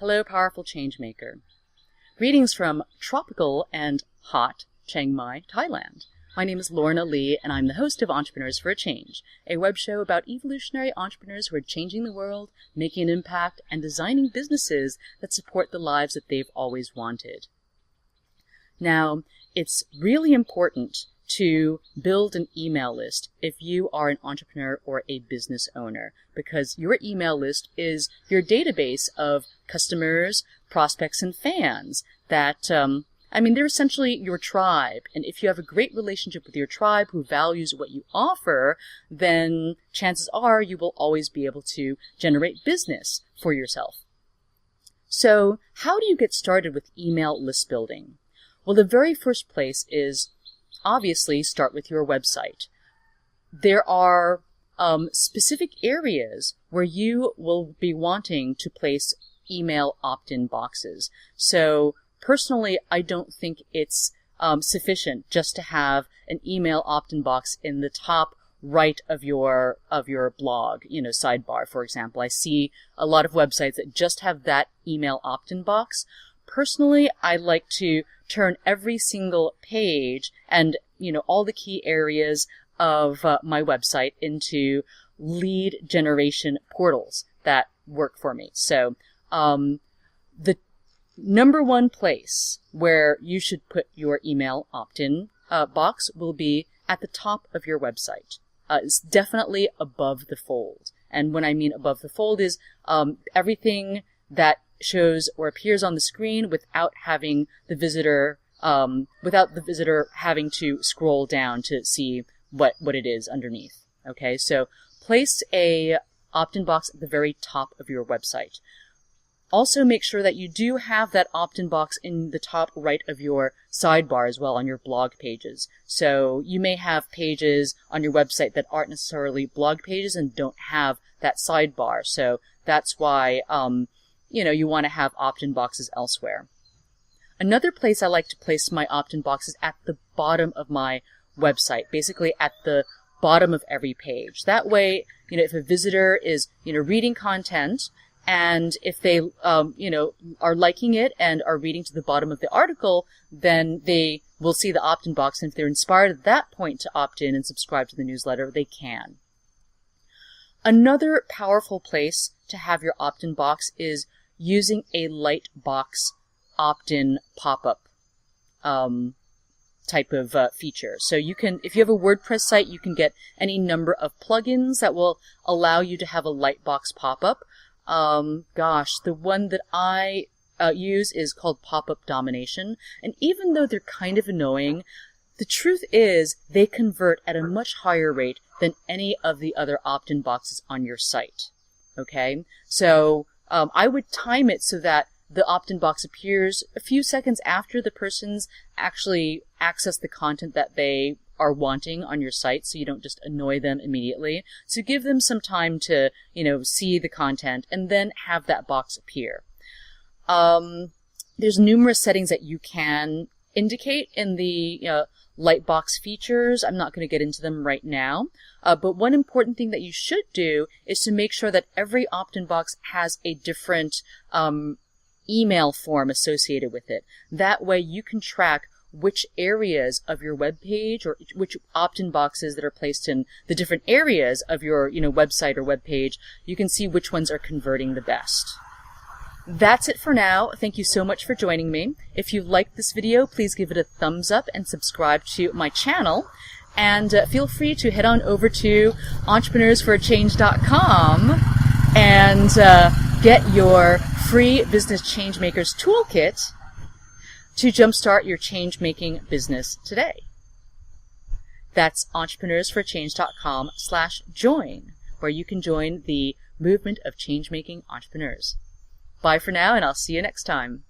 Hello, powerful changemaker. Greetings from tropical and hot Chiang Mai, Thailand. My name is Lorna Li, and I'm the host of Entrepreneurs for a Change, a web show about evolutionary entrepreneurs who are changing the world, making an impact, and designing businesses that support the lives that they've always wanted. Now, it's really important to build an email list if you are an entrepreneur or a business owner, because your email list is your database of customers, prospects, and fans that, they're essentially your tribe. And if you have a great relationship with your tribe who values what you offer, then chances are you will always be able to generate business for yourself. So how do you get started with email list building? Well, the very first place is obviously start with your website. There are specific areas where you will be wanting to place email opt-in boxes. So personally, I don't think it's sufficient just to have an email opt-in box in the top right of your blog, sidebar, for example. I see a lot of websites that just have that email opt-in box. Personally, I like to turn every single page and, all the key areas of my website into lead generation portals that work for me. So, the number one place where you should put your email opt-in box will be at the top of your website. It's definitely above the fold. And when I mean above the fold is everything that shows or appears on the screen without having the visitor having to scroll down to see what it is underneath. Okay, so place a opt-in box at the very top of your website. Also make sure that you do have that opt-in box in the top right of your sidebar as well on your blog pages. So you may have pages on your website that aren't necessarily blog pages and don't have that sidebar. So that's why you want to have opt-in boxes elsewhere. Another place I like to place my opt-in box is at the bottom of my website, basically at the bottom of every page. That way, if a visitor is, reading content, and if they, are liking it and are reading to the bottom of the article, then they will see the opt-in box. And if they're inspired at that point to opt in and subscribe to the newsletter, they can. Another powerful place to have your opt-in box is using a lightbox opt-in pop-up type of feature. So you can, if you have a WordPress site, you can get any number of plugins that will allow you to have a lightbox pop-up. The one that I use is called Pop-Pp Domination. And even though they're kind of annoying, the truth is they convert at a much higher rate than any of the other opt-in boxes on your site. Okay? So I would time it so that the opt-in box appears a few seconds after the person's actually access the content that they are wanting on your site, so you don't just annoy them immediately. So give them some time to, see the content and then have that box appear. There's numerous settings that you can indicate in the lightbox features. I'm not going to get into them right now. But one important thing that you should do is to make sure that every opt-in box has a different email form associated with it. That way you can track which areas of your web page or which opt-in boxes that are placed in the different areas of your website or web page. You can see which ones are converting the best. That's it for now. Thank you so much for joining me. If you liked this video, please give it a thumbs up and subscribe to my channel. And feel free to head on over to entrepreneursforachange.com and get your free Business Changemakers Toolkit to jumpstart your change-making business today. That's entrepreneursforachange.com/join, where you can join the movement of change-making entrepreneurs. Bye for now, and I'll see you next time.